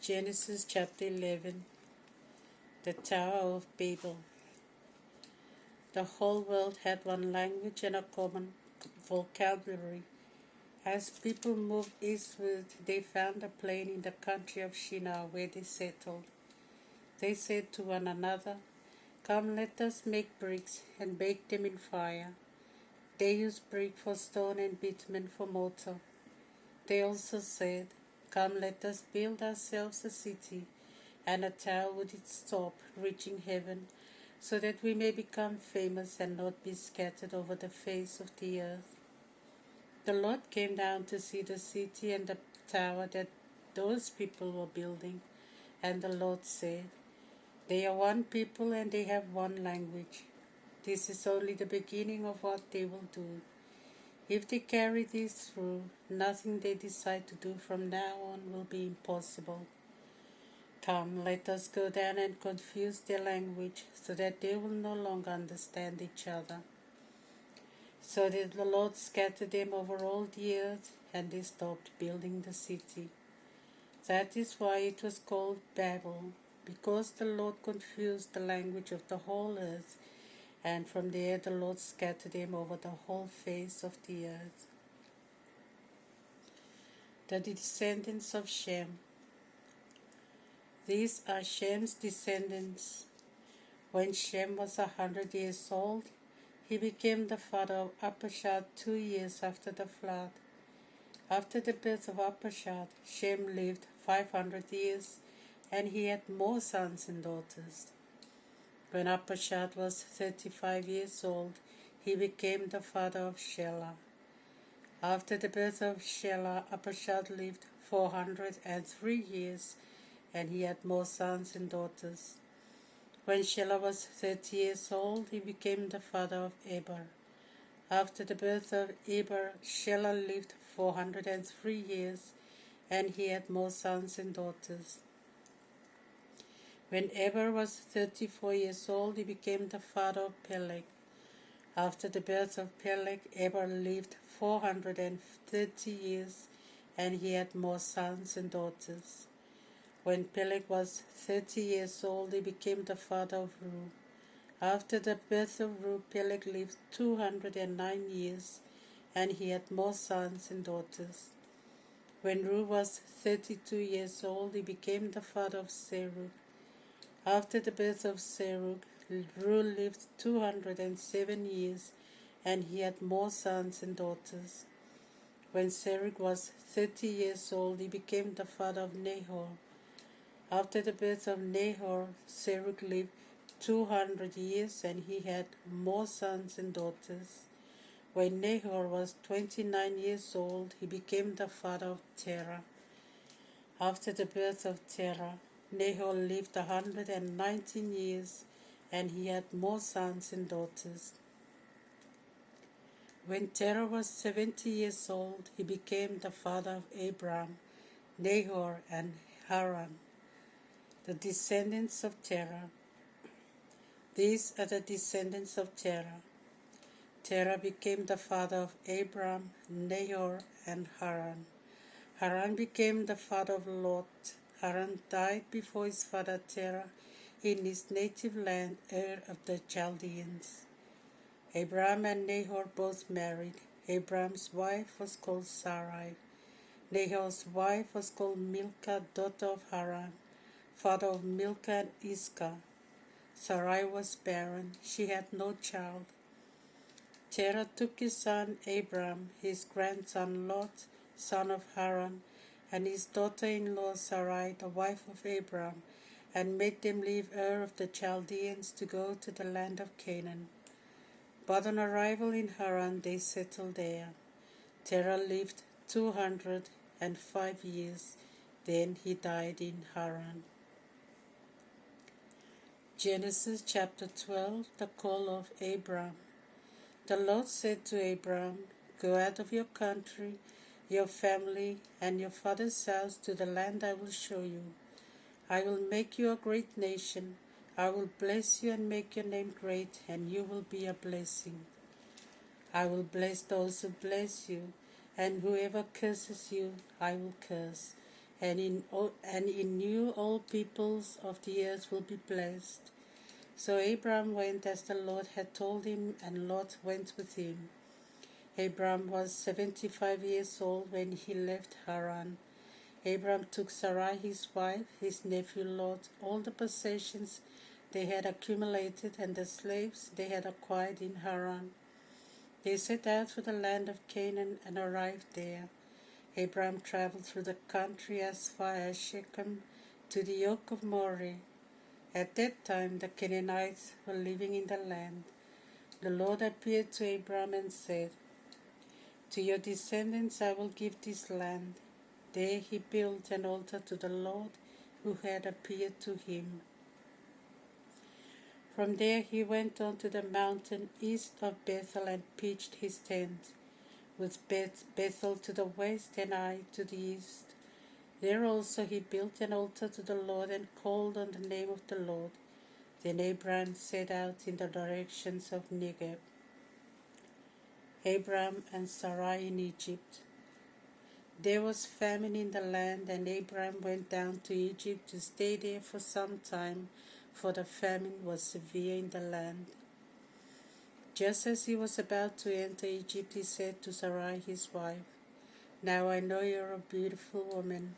Genesis chapter 11. The Tower of Babel. The whole world had one language and a common vocabulary. As people moved eastward, they found a plain in the country of Shinar where they settled. They said to one another, "Come, let us make bricks and bake them in fire." They used brick for stone and bitumen for mortar. They also said, "Come, let us build ourselves a city and a tower with its top reaching heaven, so that we may become famous and not be scattered over the face of the earth." The Lord came down to see the city and the tower that those people were building, and the Lord said, "They are one people and they have one language. This is only the beginning of what they will do. If they carry this through, nothing they decide to do from now on will be impossible. Come, let us go down and confuse their language, so that they will no longer understand each other." So that the Lord scattered them over all the earth, and they stopped building the city. That is why it was called Babel, because the Lord confused the language of the whole earth, and from there the Lord scattered them over the whole face of the earth. The descendants of Shem. These are Shem's descendants. When Shem was 100 years old, he became the father of Arpachshad 2 years after the flood. After the birth of Arpachshad, Shem lived 500 years, and he had more sons and daughters. When Arpachshad was 35 years old, he became the father of Shelah. After the birth of Shelah, Arpachshad lived 403 years, and he had more sons and daughters. When Shelah was 30 years old, he became the father of Eber. After the birth of Eber, Shelah lived 403 years, and he had more sons and daughters. When Eber was 34 years old, he became the father of Peleg. After the birth of Peleg, Eber lived 430 years, and he had more sons and daughters. When Peleg was 30 years old, he became the father of Ru. After the birth of Ru, Peleg lived 209 years, and he had more sons and daughters. When Ru was 32 years old, he became the father of Serug. After the birth of Serug, Ru lived 207 years, and he had more sons and daughters. When Serug was 30 years old, he became the father of Nahor. After the birth of Nahor, Serug lived 200 years, and he had more sons and daughters. When Nahor was 29 years old, he became the father of Terah. After the birth of Terah, Nahor lived 119 years, and he had more sons and daughters. When Terah was 70 years old, he became the father of Abram, Nahor, and Haran. The descendants of Terah. These are the descendants of Terah. Terah became the father of Abram, Nahor, and Haran. Haran became the father of Lot. Haran died before his father Terah in his native land, Ur of the Chaldeans. Abram and Nahor both married. Abram's wife was called Sarai. Nahor's wife was called Milcah, daughter of Haran, father of Milcah and Iscah. Sarai was barren. She had no child. Terah took his son Abram, his grandson Lot, son of Haran, and his daughter-in-law Sarai, the wife of Abram, and made them leave Ur of the Chaldeans to go to the land of Canaan. But on arrival in Haran, they settled there. Terah lived 205 years. Then he died in Haran. Genesis chapter 12, the call of Abram. The Lord said to Abram, "Go out of your country, your family, and your father's house to the land I will show you. I will make you a great nation. I will bless you and make your name great, and you will be a blessing. I will bless those who bless you, and whoever curses you, I will curse, and in you all peoples of the earth will be blessed. So Abram went as the Lord had told him, and Lot went with him. Abram was 75 years old when he left Haran. Abram took Sarai his wife, his nephew Lot, all the possessions they had accumulated, and the slaves they had acquired in Haran. They set out for the land of Canaan and arrived there. Abram traveled through the country as far as Shechem to the oak of Moreh. At that time the Canaanites were living in the land. The Lord appeared to Abram and said, "To your descendants I will give this land." There he built an altar to the Lord who had appeared to him. From there he went on to the mountain east of Bethel and pitched his tent, with Bethel to the west and Ai to the east. There also he built an altar to the Lord and called on the name of the Lord. Then Abram set out in the directions of Negev. Abram and Sarai in Egypt. There was famine in the land, and Abram went down to Egypt to stay there for some time, for the famine was severe in the land. Just as he was about to enter Egypt, he said to Sarai his wife, "Now I know you're a beautiful woman.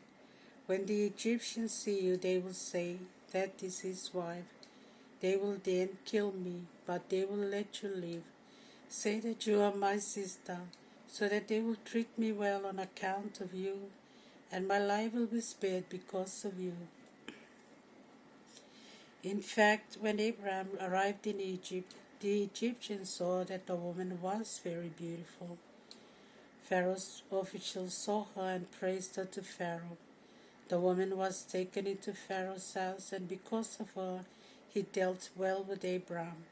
When the Egyptians see you, they will say, 'That is his wife.' They will then kill me, but they will let you live. Say that you are my sister, so that they will treat me well on account of you, and my life will be spared because of you." In fact, when Abraham arrived in Egypt, the Egyptians saw that the woman was very beautiful. Pharaoh's officials saw her and praised her to Pharaoh. The woman was taken into Pharaoh's house, and because of her, he dealt well with Abraham.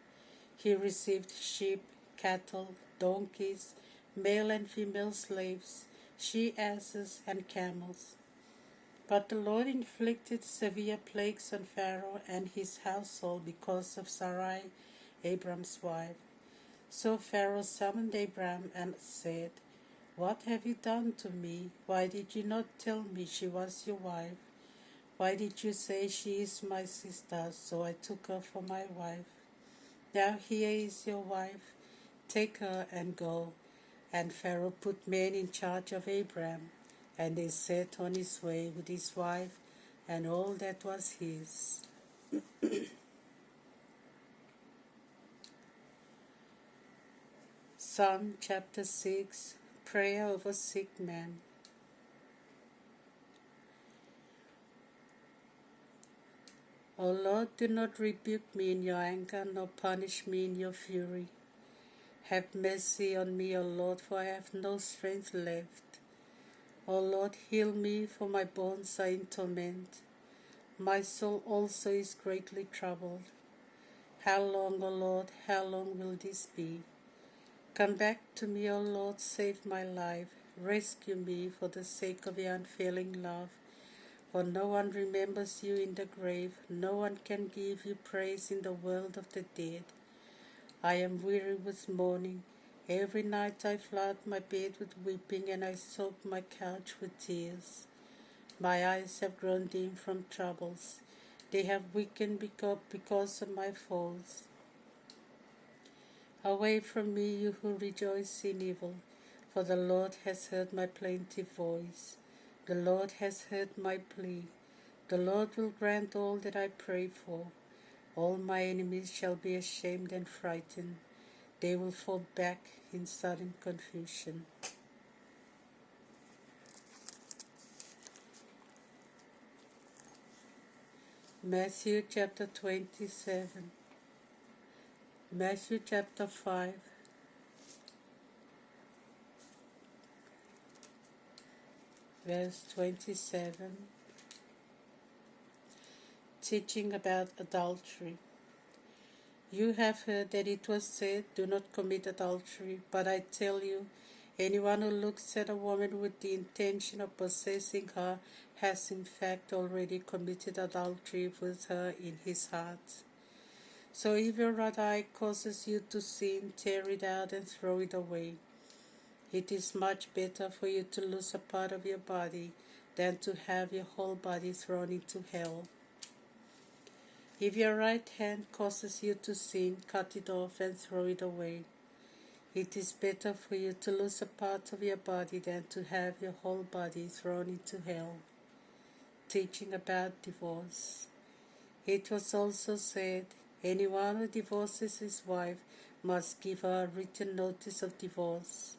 He received sheep, cattle, donkeys, male and female slaves, she-asses, and camels. But the Lord inflicted severe plagues on Pharaoh and his household because of Sarai, Abram's wife. So Pharaoh summoned Abram and said, "What have you done to me? Why did you not tell me she was your wife? Why did you say she is my sister?" So I took her for my wife. Now here is your wife. Take her and go. And Pharaoh put men in charge of Abram, and they set on his way with his wife and all that was his. Psalm chapter 6. Prayer of a sick man. O Lord, do not rebuke me in your anger, nor punish me in your fury. Have mercy on me, O Lord, for I have no strength left. O Lord, heal me, for my bones are in torment. My soul also is greatly troubled. How long, O Lord, how long will this be? Come back to me, O Lord, save my life. Rescue me for the sake of your unfailing love. For no one remembers you in the grave, no one can give you praise in the world of the dead. I am weary with mourning. Every night I flood my bed with weeping, and I soak my couch with tears. My eyes have grown dim from troubles. They have weakened because of my faults. Away from me, you who rejoice in evil, for the Lord has heard my plaintive voice. The Lord has heard my plea. The Lord will grant all that I pray for. All my enemies shall be ashamed and frightened. They will fall back in sudden confusion. Matthew chapter 27. Matthew chapter 5. Verse 27. Teaching about adultery. You have heard that it was said, "Do not commit adultery," but I tell you, anyone who looks at a woman with the intention of possessing her has in fact already committed adultery with her in his heart. So if your right eye causes you to sin, tear it out and throw it away. It is much better for you to lose a part of your body than to have your whole body thrown into hell. If your right hand causes you to sin, cut it off and throw it away. It is better for you to lose a part of your body than to have your whole body thrown into hell. Teaching about divorce. It was also said, anyone who divorces his wife must give her a written notice of divorce.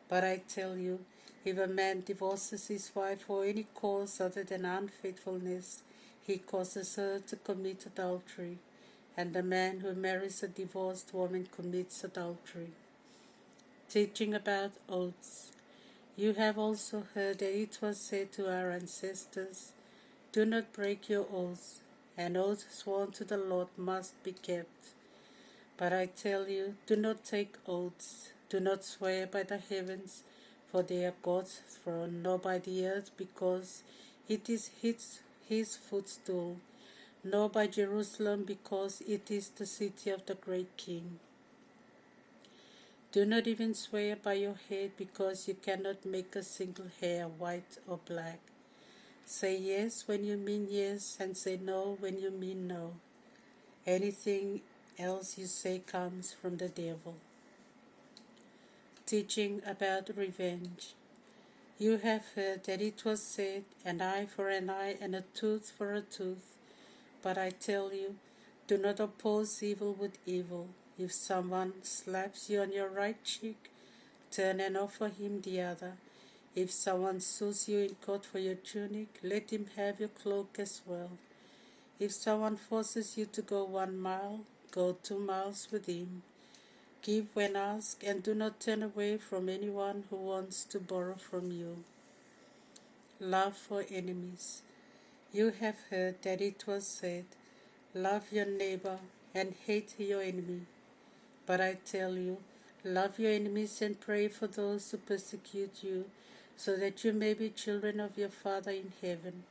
But I tell you, if a man divorces his wife for any cause other than unfaithfulness, he causes her to commit adultery, and the man who marries a divorced woman commits adultery. Teaching about oaths. You have also heard that it was said to our ancestors, do not break your oaths. An oath sworn to the Lord must be kept. But I tell you, do not take oaths. Do not swear by the heavens, for they are God's throne, nor by the earth, because it is his footstool, nor by Jerusalem, because it is the city of the great King. Do not even swear by your head, because you cannot make a single hair white or black. Say yes when you mean yes, and say no when you mean no. Anything else you say comes from the devil. Teaching about revenge. You have heard that it was said, an eye for an eye and a tooth for a tooth. But I tell you, do not oppose evil with evil. If someone slaps you on your right cheek, turn and offer him the other. If someone sues you in court for your tunic, let him have your cloak as well. If someone forces you to go 1 mile, go 2 miles with him. Give when asked, and do not turn away from anyone who wants to borrow from you. Love for enemies. You have heard that it was said, love your neighbor and hate your enemy. But I tell you, love your enemies and pray for those who persecute you, so that you may be children of your Father in heaven.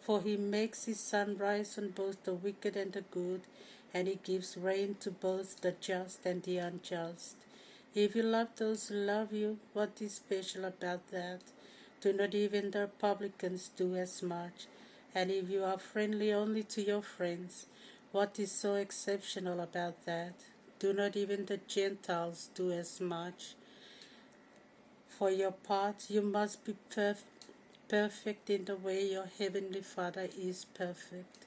For he makes his sun rise on both the wicked and the good, and he gives rain to both the just and the unjust. If you love those who love you, what is special about that? Do not even the publicans do as much? And if you are friendly only to your friends, what is so exceptional about that? Do not even the Gentiles do as much? For your part, you must be perfect in the way your heavenly Father is perfect.